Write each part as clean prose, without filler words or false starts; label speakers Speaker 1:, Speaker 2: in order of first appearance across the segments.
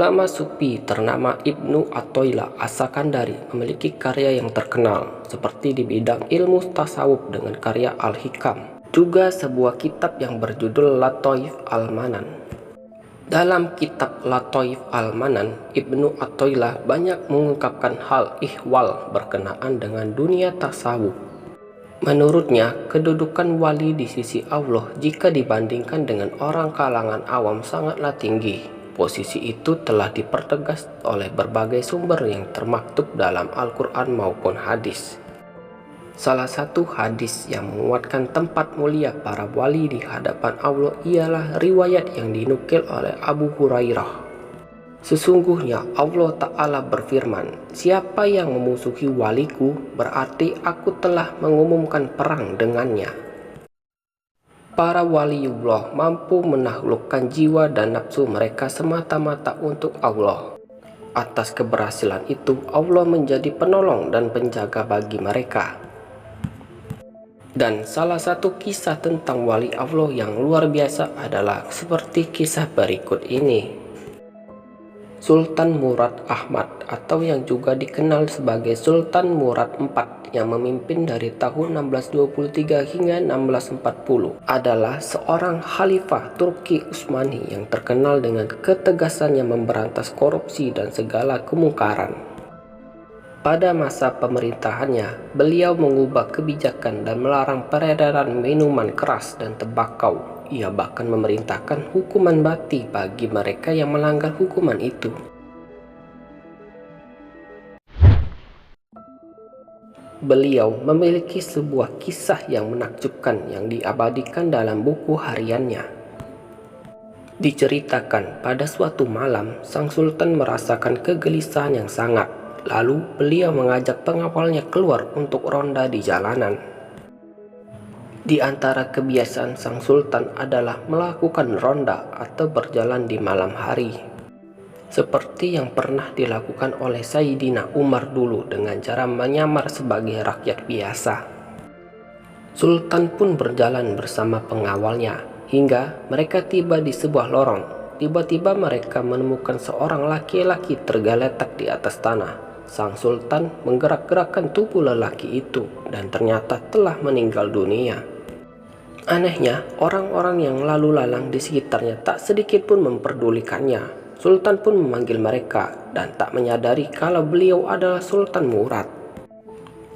Speaker 1: Ulama Sufi ternama Ibnu Athaillah As-Sakandari memiliki karya yang terkenal seperti di bidang ilmu tasawuf dengan karya Al-Hikam, juga sebuah kitab yang berjudul Lataif Al-Manan. Dalam kitab Lataif Al-Manan, Ibnu Athaillah banyak mengungkapkan hal ihwal berkenaan dengan dunia tasawuf. Menurutnya, kedudukan wali di sisi Allah jika dibandingkan dengan orang kalangan awam sangatlah tinggi. Posisi itu telah dipertegas oleh berbagai sumber yang termaktub dalam Al-Quran maupun hadis. Salah satu hadis yang menguatkan tempat mulia para wali di hadapan Allah ialah riwayat yang dinukil oleh Abu Hurairah. Sesungguhnya Allah Ta'ala berfirman, "Siapa yang memusuhi waliku, berarti aku telah mengumumkan perang dengannya." Para waliullah mampu menaklukkan jiwa dan nafsu mereka semata-mata untuk Allah. Atas keberhasilan itu, Allah menjadi penolong dan penjaga bagi mereka. Dan salah satu kisah tentang wali Allah yang luar biasa adalah seperti kisah berikut ini. Sultan Murad Ahmad atau yang juga dikenal sebagai Sultan Murad IV yang memimpin dari tahun 1623 hingga 1640 adalah seorang khalifah Turki Utsmani yang terkenal dengan ketegasannya memberantas korupsi dan segala kemungkaran. Pada masa pemerintahannya, beliau mengubah kebijakan dan melarang peredaran minuman keras dan tembakau. Ia bahkan memerintahkan hukuman mati bagi mereka yang melanggar hukuman itu. Beliau memiliki sebuah kisah yang menakjubkan yang diabadikan dalam buku hariannya. Diceritakan pada suatu malam, sang sultan merasakan kegelisahan yang sangat. Lalu beliau mengajak pengawalnya keluar untuk ronda di jalanan. Di antara kebiasaan sang sultan adalah melakukan ronda atau berjalan di malam hari, seperti yang pernah dilakukan oleh Sayyidina Umar dulu dengan cara menyamar sebagai rakyat biasa. Sultan pun berjalan bersama pengawalnya hingga mereka tiba di sebuah lorong. Tiba-tiba mereka menemukan seorang laki-laki tergeletak di atas tanah. Sang sultan menggerak-gerakkan tubuh lelaki itu dan ternyata telah meninggal dunia. Anehnya, orang-orang yang lalu lalang di sekitarnya tak sedikit pun memperdulikannya. Sultan pun memanggil mereka dan tak menyadari kalau beliau adalah Sultan Murad.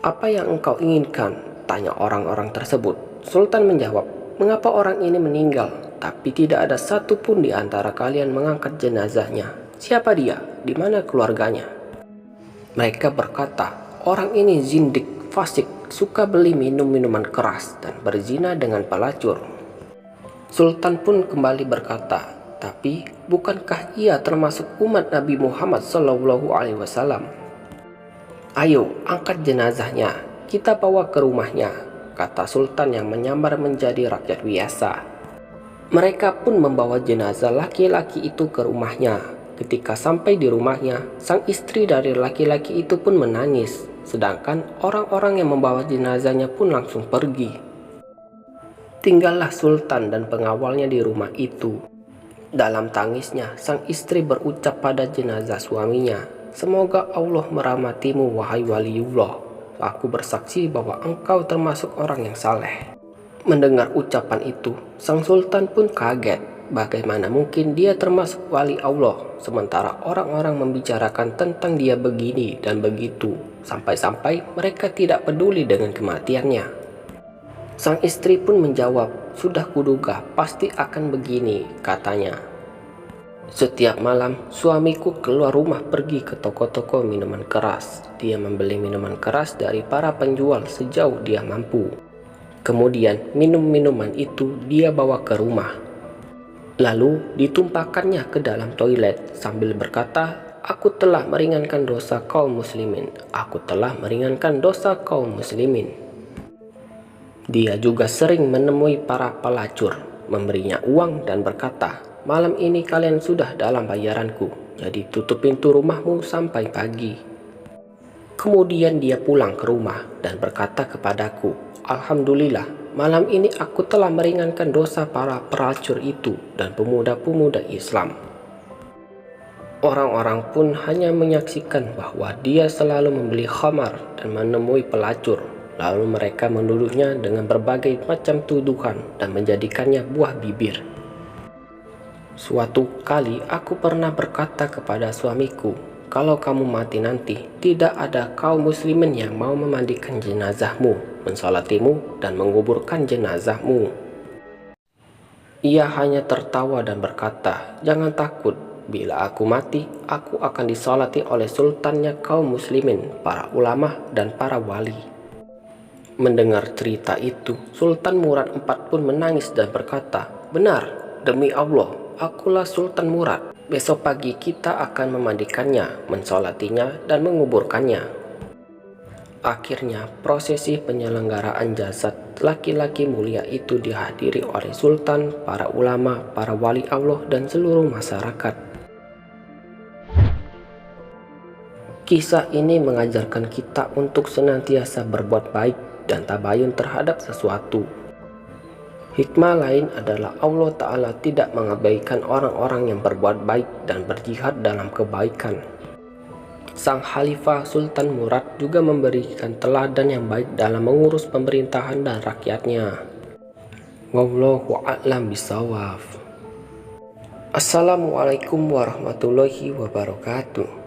Speaker 1: "Apa yang engkau inginkan?" tanya orang-orang tersebut. Sultan menjawab, "Mengapa orang ini meninggal, tapi tidak ada satu pun di antara kalian mengangkat jenazahnya? Siapa dia? Di mana keluarganya?" Mereka berkata, "Orang ini zindik, fasik, suka beli minum-minuman keras dan berzina dengan pelacur." Sultan pun kembali berkata, "Tapi bukankah ia termasuk umat Nabi Muhammad SAW? Ayo, angkat jenazahnya, kita bawa ke rumahnya," kata Sultan yang menyamar menjadi rakyat biasa. Mereka pun membawa jenazah laki-laki itu ke rumahnya. Ketika sampai di rumahnya, sang istri dari laki-laki itu pun menangis, sedangkan orang-orang yang membawa jenazahnya pun langsung pergi. Tinggallah Sultan dan pengawalnya di rumah itu. Dalam tangisnya, sang istri berucap pada jenazah suaminya, "Semoga Allah merahmatimu, wahai waliullah. Aku bersaksi bahwa engkau termasuk orang yang saleh." Mendengar ucapan itu, sang sultan pun kaget. Bagaimana mungkin dia termasuk wali Allah, sementara orang-orang membicarakan tentang dia begini dan begitu, sampai-sampai mereka tidak peduli dengan kematiannya. Sang istri pun menjawab, "Sudah kuduga, pasti akan begini," katanya. "Setiap malam, suamiku keluar rumah pergi ke toko-toko minuman keras. Dia membeli minuman keras dari para penjual sejauh dia mampu. Kemudian minum-minuman itu dia bawa ke rumah. Lalu ditumpahkannya ke dalam toilet sambil berkata, 'Aku telah meringankan dosa kaum muslimin. Aku telah meringankan dosa kaum muslimin.' Dia juga sering menemui para pelacur, memberinya uang dan berkata, 'Malam ini kalian sudah dalam bayaranku, jadi tutup pintu rumahmu sampai pagi.' Kemudian dia pulang ke rumah dan berkata kepadaku, 'Alhamdulillah, malam ini aku telah meringankan dosa para pelacur itu dan pemuda-pemuda Islam.' Orang-orang pun hanya menyaksikan bahwa dia selalu membeli khamar dan menemui pelacur. Lalu mereka menuduhnya dengan berbagai macam tuduhan dan menjadikannya buah bibir. Suatu kali aku pernah berkata kepada suamiku, "Kalau kamu mati nanti, tidak ada kaum muslimin yang mau memandikan jenazahmu, mensolatimu, dan menguburkan jenazahmu." Ia hanya tertawa dan berkata, "Jangan takut, bila aku mati, aku akan disolati oleh sultannya kaum muslimin, para ulama, dan para wali." Mendengar cerita itu, Sultan Murad IV pun menangis dan berkata, "Benar, demi Allah, akulah Sultan Murad. Besok pagi kita akan memandikannya, mensolatinya, dan menguburkannya." Akhirnya, prosesi penyelenggaraan jasad laki-laki mulia itu dihadiri oleh sultan, para ulama, para wali Allah, dan seluruh masyarakat. Kisah ini mengajarkan kita untuk senantiasa berbuat baik dan tabayun terhadap sesuatu. Hikmah lain adalah Allah Ta'ala tidak mengabaikan orang-orang yang berbuat baik dan berjihad dalam kebaikan. Sang Khalifah Sultan Murad juga memberikan teladan yang baik dalam mengurus pemerintahan dan rakyatnya. Wallahu a'lam bishawab. Assalamualaikum warahmatullahi wabarakatuh.